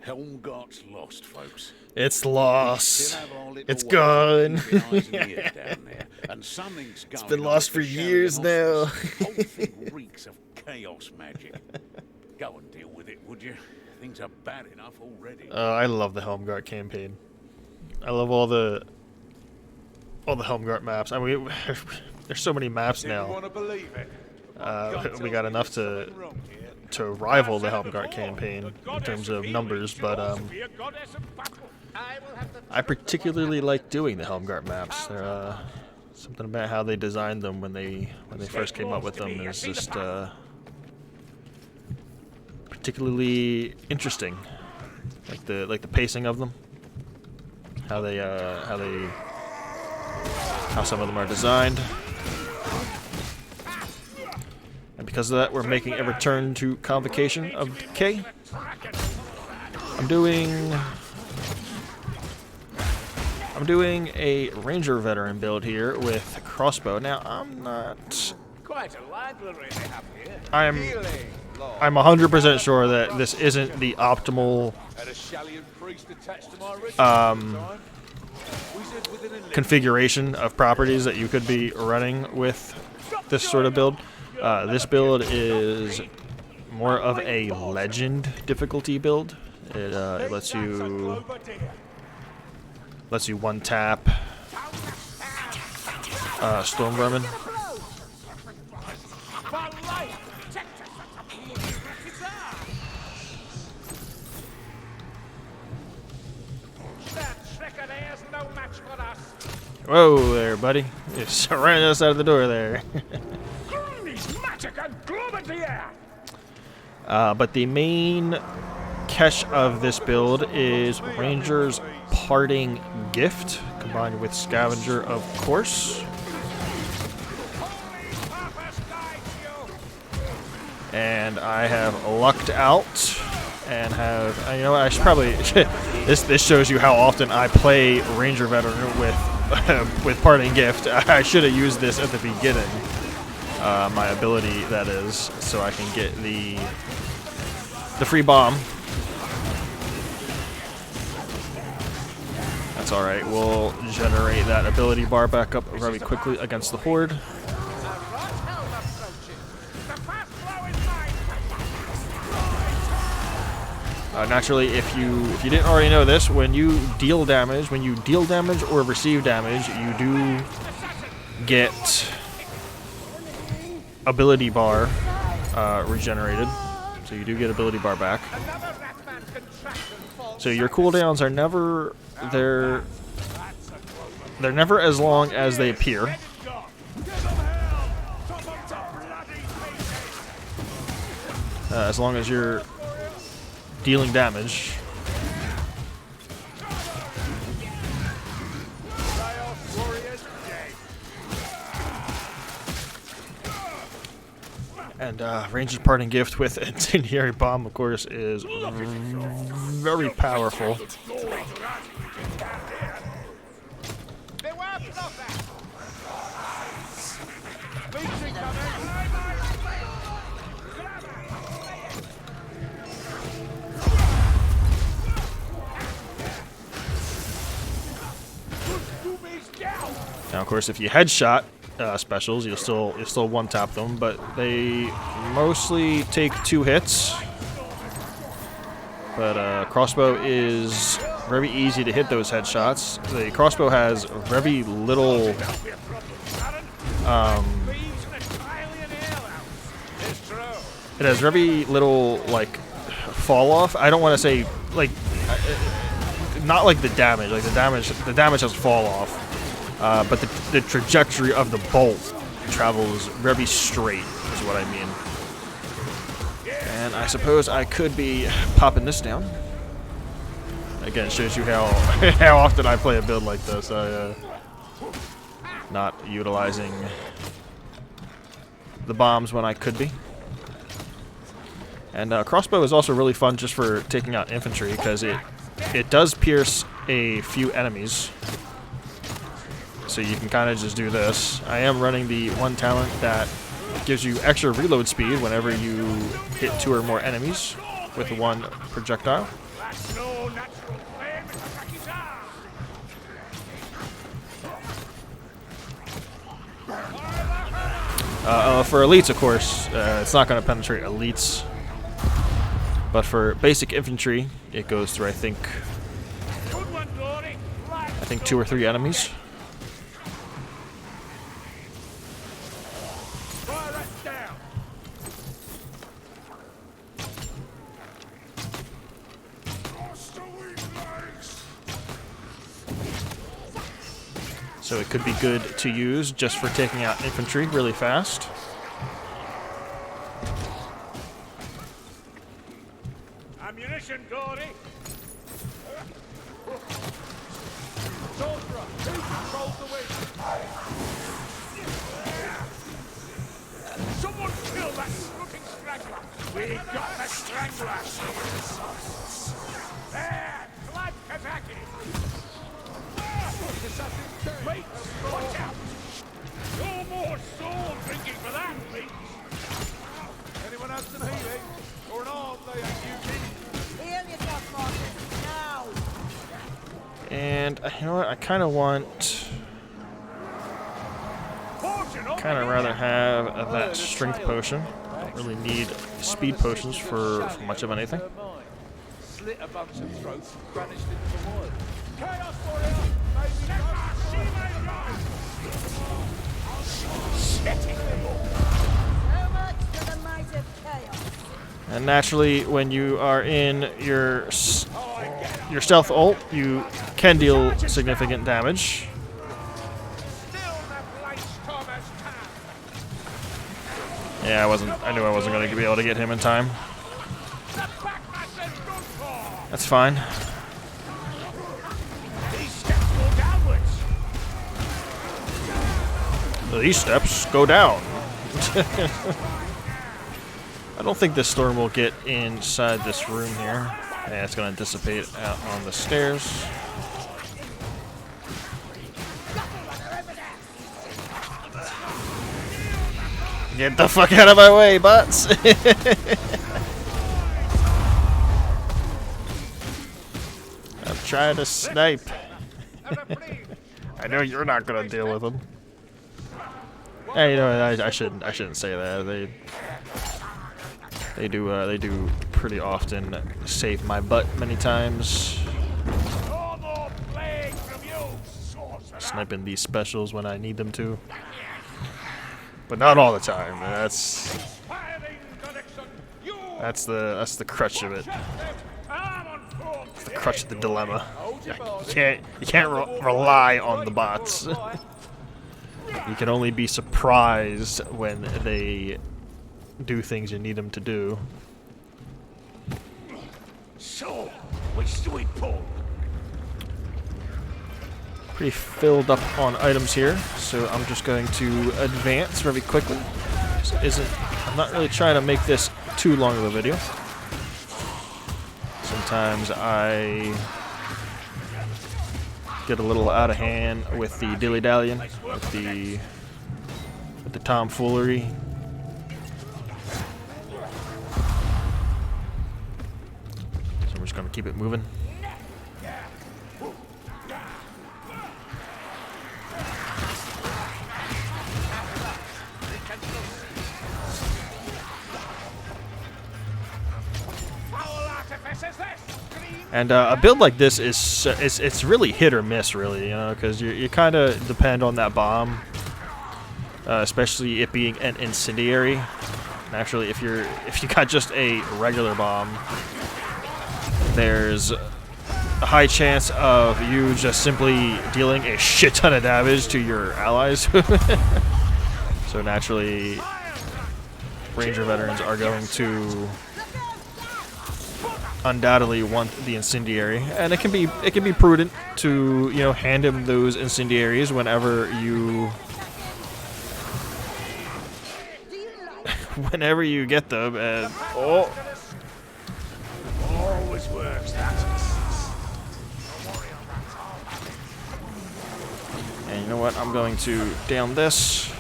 Helmgart's lost, folks. It's lost. It's It's gone. It's It's been lost for years now. The whole thing reeks of chaos magic. Go and deal with it, would you? Things are bad enough already. I love the Helmgart campaign. I love all the Helmgart maps. I mean, there's so many maps now. We got enough to rival the Helmgart campaign in terms of numbers, but I particularly like doing the Helmgart maps. They're something about how they designed them when they first came up with them is just particularly interesting. Like the pacing of them, how some of them are designed. And because of that, we're making a return to Convocation of Decay. I'm doing a Ranger Veteran build here with Crossbow. Now, I'm not... I'm 100% sure that this isn't the optimal configuration of properties that you could be running with this sort of build. This build is more of a legend difficulty build. It lets you one tap Storm Vermin. Whoa there, buddy. It's right outside of the door there. But the main catch of this build is Ranger's Parting Gift, combined with Scavenger, of course. And I have lucked out and have, you know what, I should probably, this shows you how often I play Ranger Veteran with Parting Gift. I should have used this at the beginning. My ability, that is, so I can get the free bomb. That's alright, we'll generate that ability bar back up very quickly against the Horde. Naturally, if you didn't already know this, when you deal damage or receive damage, you do get ability bar regenerated, so you do get ability bar back. So your cooldowns are never they're never as long as they appear. As long as you're dealing damage. And Ranger's Parting Gift with Incendiary Balm, of course, is very powerful. Now, of course, if you headshot specials, you'll still one tap them, but they mostly take 2 hits. But crossbow is very easy to hit those headshots. The crossbow has very little it has very little like fall off. I don't want to say like not like the damage. Like the damage has fall off. But the trajectory of the bolt travels very straight, is what I mean. And I suppose I could be popping this down. Again, it shows you how often I play a build like this. Not utilizing the bombs when I could be. And crossbow is also really fun just for taking out infantry, because it does pierce a few enemies. So you can kind of just do this. I am running the one talent that gives you extra reload speed whenever you hit 2 or more enemies with one projectile. That's no natural flame, Mr. Rakita. For elites, of course, it's not going to penetrate elites. But for basic infantry, it goes through, I think 2 or 3 enemies. So it could be good to use just for taking out infantry really fast. Ammunition, Dory. Soldier, who controls the wind? Someone kill that looking straggler. We got the strangler. There, glad Kazaki. Mate, watch out. No more soul drinking for that, mate. Anyone have some healing? Or an arm they ain't using? Heal yourself, Marcus, now! And you know what? I kind of want, kind of rather have that strength potion. Don't really need speed potions for much of anything. Slit a bunch of throats and vanished into the void. Chaos warrior! So much for the might of chaos. And naturally, when you are in your stealth ult, you can deal significant damage. Yeah, I knew I wasn't going to be able to get him in time. That's fine. These steps go down. I don't think this storm will get inside this room here. Yeah, it's going to dissipate out on the stairs. Get the fuck out of my way, bots! I'm trying to snipe. I know you're not going to deal with them. Hey, you know, I shouldn't say that. They do pretty often save my butt many times. Sniping these specials when I need them to, but not all the time. That's the crutch of it. That's the crutch of the dilemma. You can't rely on the bots. You can only be surprised when they do things you need them to do. So, which do we pull? Pretty filled up on items here, so I'm just going to advance very quickly. I'm not really trying to make this too long of a video. Sometimes I get a little out of hand with the dilly-dallying, with the tomfoolery. So we're just gonna keep it moving. And a build like this it's really hit or miss, really, you know, because you kind of depend on that bomb, especially it being an incendiary. Naturally, if you got just a regular bomb, there's a high chance of you just simply dealing a shit ton of damage to your allies. So naturally, Ranger veterans are going to undoubtedly want the incendiary, and it can be prudent to, you know, hand him those incendiaries whenever you get them. And Always works, that. and you know what? I'm going to down this.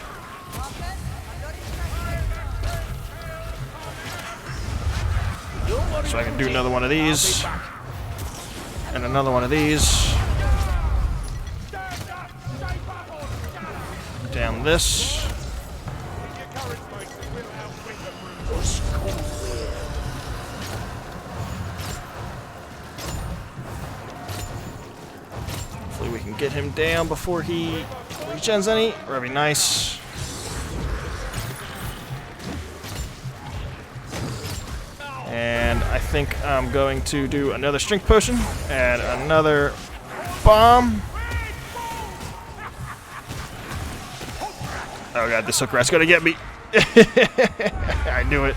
So I can do another one of these. And another one of these. Down this. Hopefully we can get him down before he regens any. That'd be nice. And I think I'm going to do another strength potion and another bomb. Oh god, this hook rat's gonna get me. I knew it.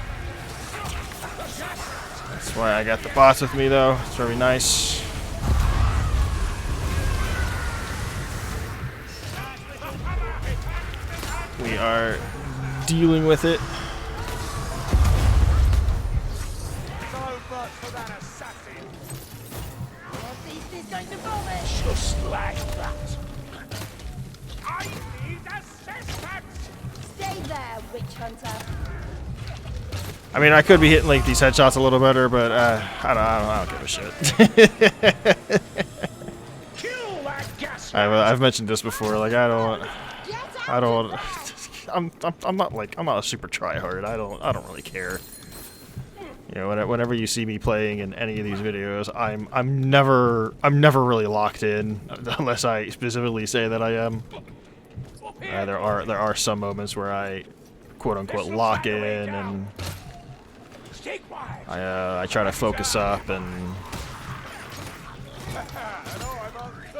That's why I got the bots with me though. It's very nice. We are dealing with it. Just like that. I need assistance! Stay there, witch hunter. I mean, I could be hitting like these headshots a little better, but I don't give a shit. Kill that gas. I've mentioned this before. Like I'm not a super tryhard. I don't really care. You know, whenever you see me playing in any of these videos, I'm never really locked in unless I specifically say that I am. There are some moments where I quote unquote lock in and I try to focus up and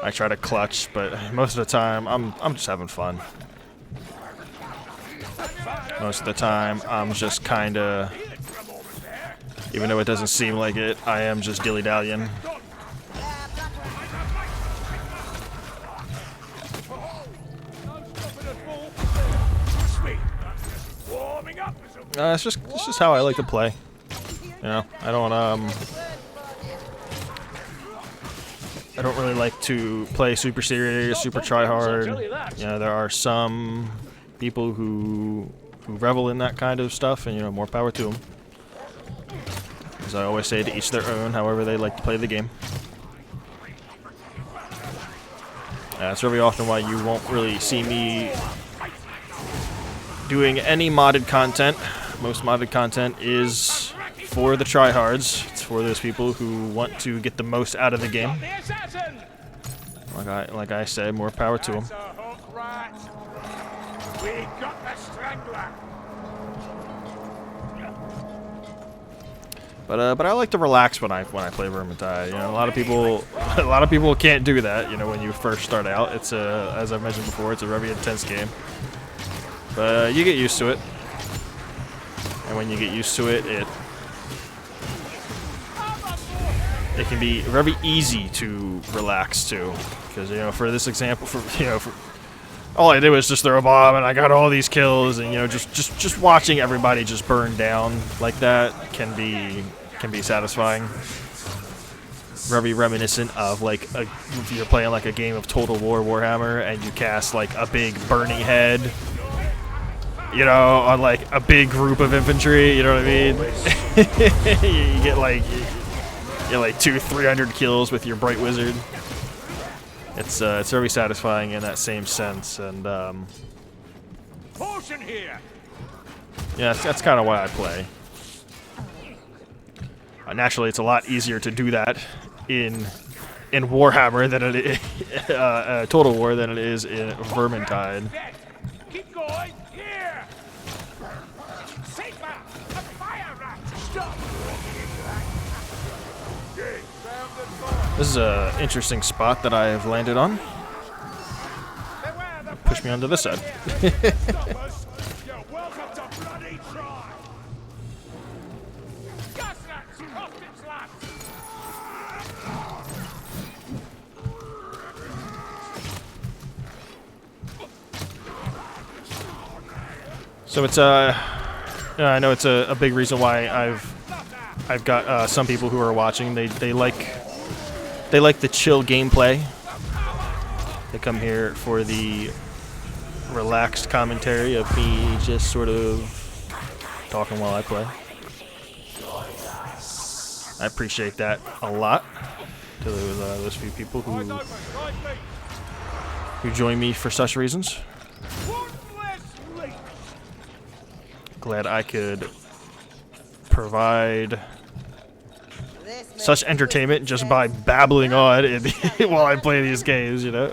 I try to clutch, but most of the time I'm just having fun. Most of the time I'm just kinda, even though it doesn't seem like it, I am just dilly-dallying. It's just how I like to play. You know, I don't really like to play super serious, super try hard. You know, there are some people who revel in that kind of stuff, and you know, more power to them. As I always say, to each their own, however they like to play the game. That's very often why you won't really see me doing any modded content. Most modded content is for the tryhards. It's for those people who want to get the most out of the game. Like I said, more power to them. We got the strangler. But I like to relax when I play Vermintide. You know, a lot of people can't do that. You know, when you first start out, it's as I mentioned before, it's a very intense game. But you get used to it, and when you get used to it, it can be very easy to relax too. Because you know, for this example, all I did was just throw a bomb, and I got all these kills, and you know, just watching everybody just burn down like that can be satisfying. Very reminiscent of like if you're playing like a game of Total War Warhammer, and you cast like a big burning head, you know, on like a big group of infantry. You know what I mean? you get like 200-300 kills with your Bright Wizard. It's very satisfying in that same sense, and Potion here. yeah, that's kind of why I play. Naturally, it's a lot easier to do that in Warhammer than it is Total War than it is in Vermintide. Keep going. Here. Sigma, a fire rat. Stop. This is an interesting spot that I have landed on. Push me onto this side. You're welcome to bloody try. So it's I know it's a big reason why I've got some people who are watching. They like the chill gameplay. They come here for the relaxed commentary of me just sort of talking while I play. I appreciate that a lot. to those few people who join me for such reasons. Glad I could provide such entertainment just by babbling on while I play these games, you know.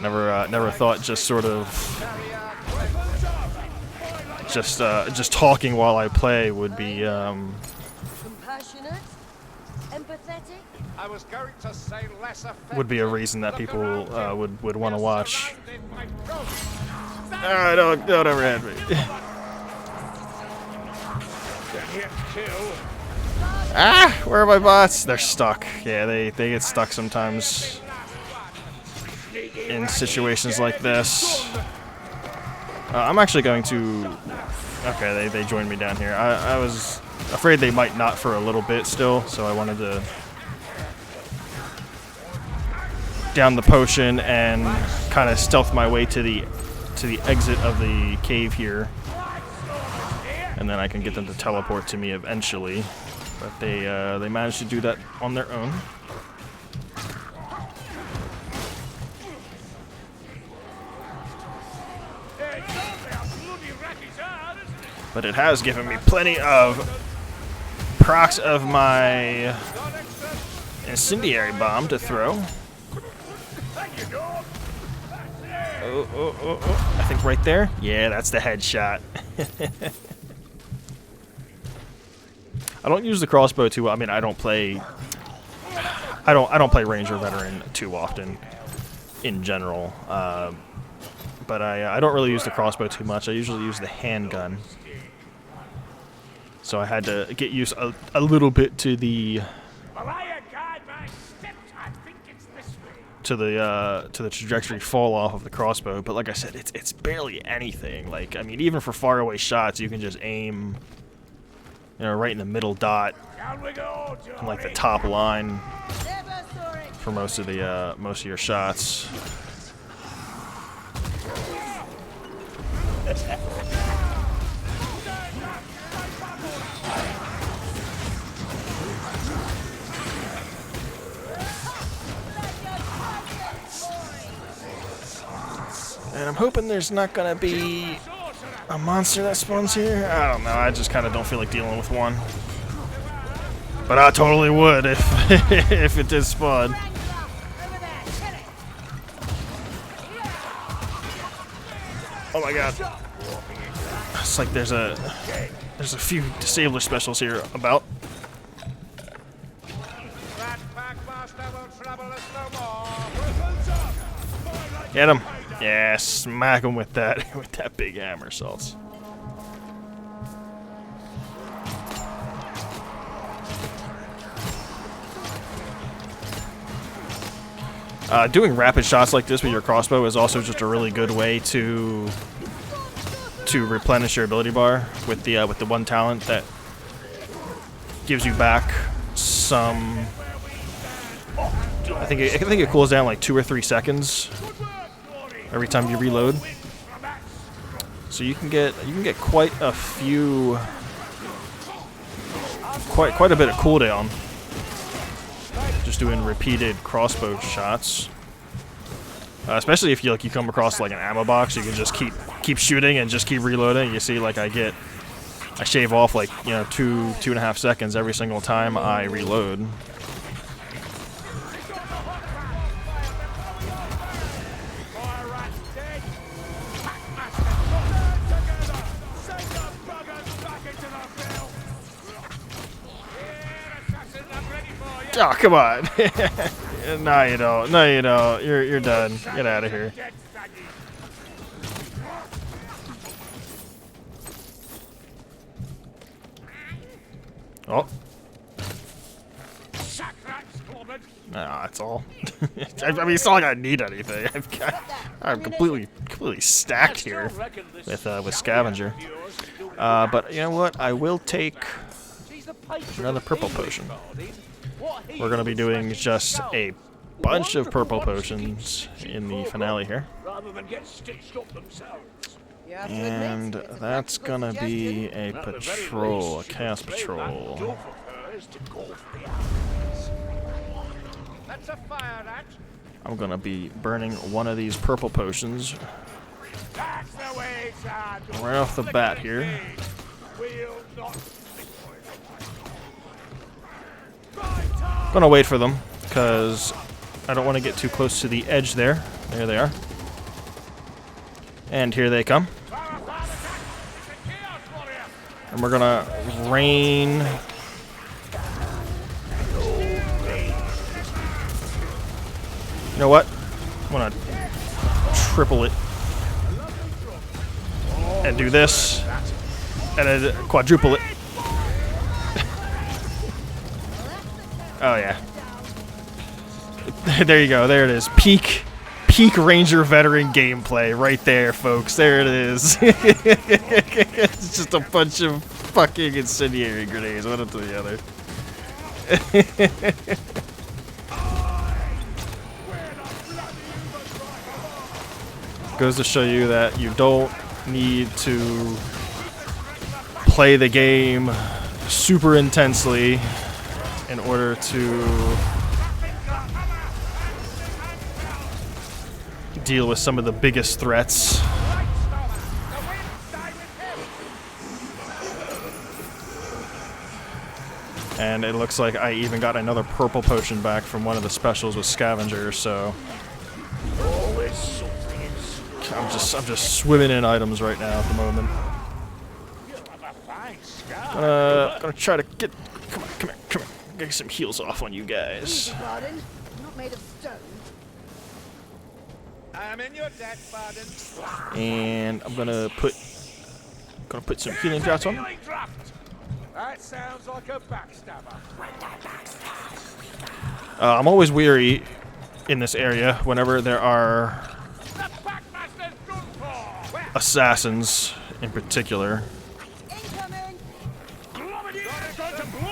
Never thought just sort of just talking while I play would be Compassionate, empathetic. I was going to say less would be a reason that people would want to watch. Don't overhead me. Ah, where are my bots? They're stuck. Yeah, they get stuck sometimes in situations like this. I'm actually going to... Okay, they joined me down here. I was afraid they might not for a little bit still, so I wanted to down the potion and kind of stealth my way to the exit of the cave here, and then I can get them to teleport to me eventually. But they managed to do that on their own. But it has given me plenty of procs of my incendiary bomb to throw. Oh. I think right there. Yeah, that's the headshot. I don't use the crossbow too well. I mean, I don't play Ranger Veteran too often in general. But I don't really use the crossbow too much. I usually use the handgun. So I had to get used a little bit to the trajectory fall off of the crossbow. But like I said, it's barely anything. Like, I mean, even for far away shots, you can just aim, you know, right in the middle dot, and like the top line for most of your shots. And I'm hoping there's not gonna be a monster that spawns here. I don't know, I just kind of don't feel like dealing with one. But I totally would if if it did spawn. Oh my god. It's like there's a few disabler specials here about. Get him. Yeah, smack him with that big hammer, Salts. Doing rapid shots like this with your crossbow is also just a really good way to replenish your ability bar with the one talent that gives you back some. I think it cools down like 2 or 3 seconds every time you reload. So you can get quite a few, quite a bit of cooldown just doing repeated crossbow shots. Especially if you come across like an ammo box, you can just keep shooting and just keep reloading. You see, like I shave off like 2.5 seconds every single time I reload. Oh, come on. No, you don't. No, you don't. You're done. Get out of here. Oh. Nah, that's all. I mean, it's not like I need anything. I'm completely stacked here with scavenger. But you know what? I will take another purple potion. We're going to be doing just a bunch of purple potions in the finale here. And that's going to be a patrol, a chaos patrol. orders to go for the outlaws. That's a fire rat. I'm gonna be burning one of these purple potions That's the way it's handled. right off the bat here. We'll not. Gonna wait for them because I don't want to get too close to the edge there. There they are. And here they come. And we're gonna rain. You know what? I'm gonna triple it and do this and then quadruple it. Oh yeah. There you go. There it is. Peak Ranger veteran gameplay right there, folks. There it is. It's just a bunch of fucking incendiary grenades, one after the other. Goes to show you that you don't need to play the game super intensely in order to deal with some of the biggest threats. And it looks like I even got another purple potion back from one of the specials with scavengers, so I'm just swimming in items right now at the moment. Gonna try to get come here, get some heals off on you guys. Pardon? I'm not made of stone. I'm in your debt, pardon. And I'm gonna put some healing drops on. Healing draft. That sounds like a backstabber. I'm always weary in this area whenever there are The Packmaster's done for. assassins in particular. Incoming!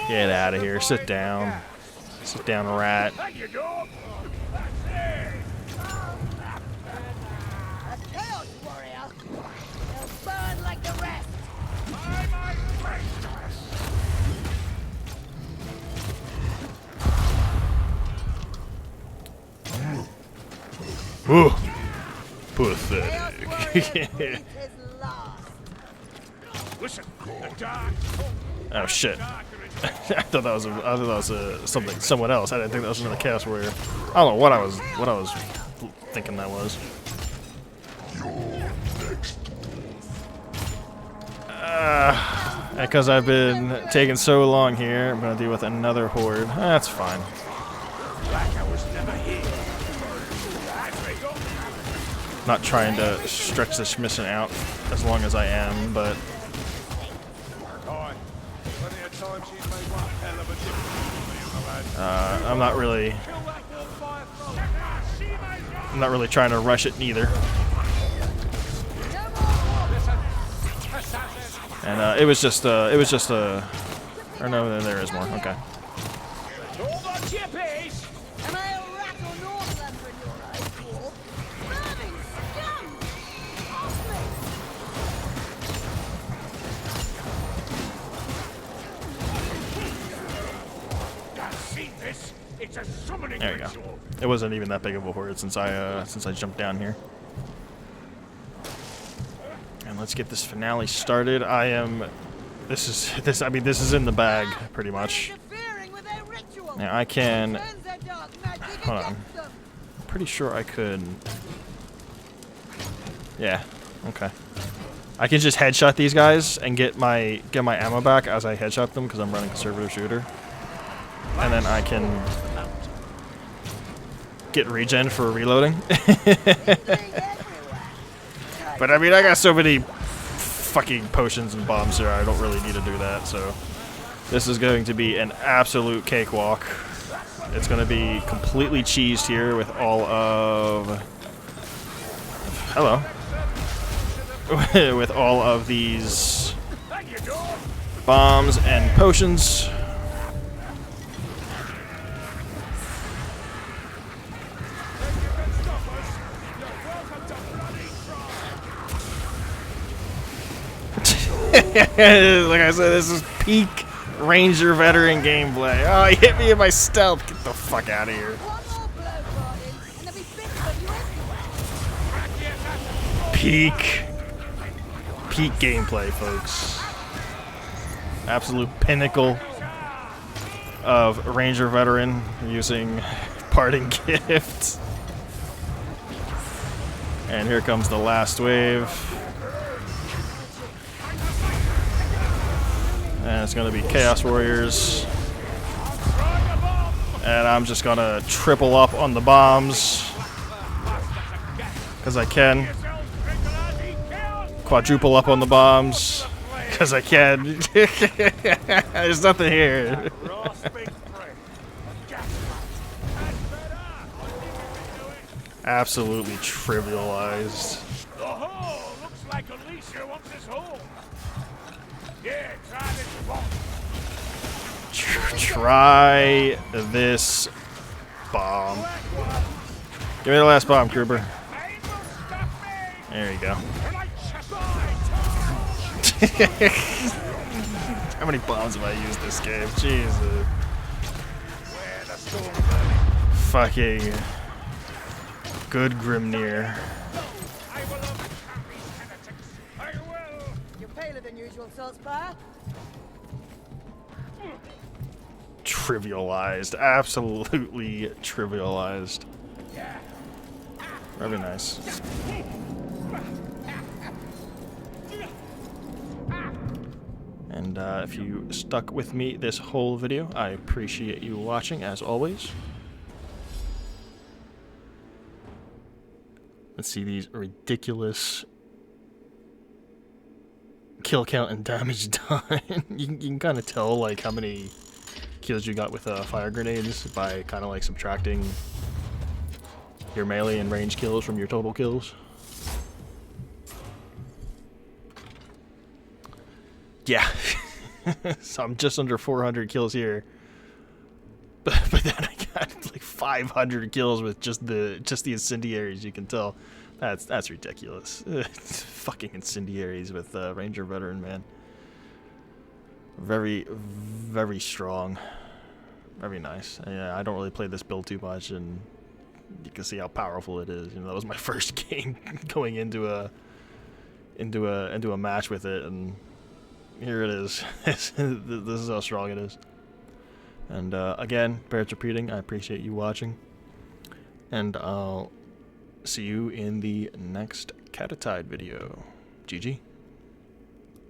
Get out of here. Sit down. Sit down, rat. Thank you, dog. A chaos warrior! They'll burn like the rest! Ooh. Chaos Pathetic. warrior breathes his last. Listen, the dark. Oh shit. I thought that was someone else. I didn't think that was another chaos warrior. I don't know what I was thinking that was. Because I've been taking so long here, I'm gonna deal with another horde. That's fine. Not trying to stretch this mission out as long as I am, but Plenty of time she's made one hell of a difference. I'm not really trying to rush it neither. And it was just a. Or no, there is more. Okay. Hold on to your pace. Am I a rat or Northlander in your eyes, dwarf? Burning scum! See this? It's a summoning There you go. ritual. It wasn't even that big of a horde since I jumped down here. And let's get this finale started. This is in the bag pretty much. Interfering with their ritual! Now I can. Turns their dark magic Hold on. against them. Pretty sure I could. Yeah. Okay. I can just headshot these guys and get my ammo back as I headshot them because I'm running conservative shooter. And then I can get regen for reloading. But I mean, I got so many fucking potions and bombs here, I don't really need to do that, so this is going to be an absolute cakewalk. It's going to be completely cheesed here with all of... Hello. With all of these bombs and potions. Like I said, this is peak Ranger veteran gameplay. Oh, he hit me in my stealth. Get the fuck out of here. One more blow, Guardian, and there'll be bits of you everywhere. Peak gameplay, folks. Absolute pinnacle of Ranger veteran using parting gift. And here comes the last wave. And it's gonna be Chaos Warriors. And I'm just gonna triple up on the bombs. Because I can. Quadruple up on the bombs. Because I can. There's nothing here. Absolutely trivialized. Oh, looks like Alicia wants us home. Yeah, try this bomb. Try this bomb. Give me the last bomb, Kruber. There you go. How many bombs have I used this game? Jesus. Fucking good Grimnir. You're paler than usual, Saltspire. Trivialized. Absolutely trivialized. Very nice. And if you stuck with me this whole video, I appreciate you watching, as always. Let's see these ridiculous kill count and damage done. you can kind of tell like how many kills you got with fire grenades by kind of like subtracting your melee and range kills from your total kills. Yeah. So I'm just under 400 kills here. But then I got like 500 kills with just the incendiaries, you can tell. That's ridiculous. Fucking incendiaries with Ranger veteran, man. Very, very strong. Very nice. Yeah, I don't really play this build too much, and you can see how powerful it is. You know, that was my first game going into a match with it, and here it is. This is how strong it is. And again, bears repeating, I appreciate you watching, and I'll see you in the next CataTide video. GG.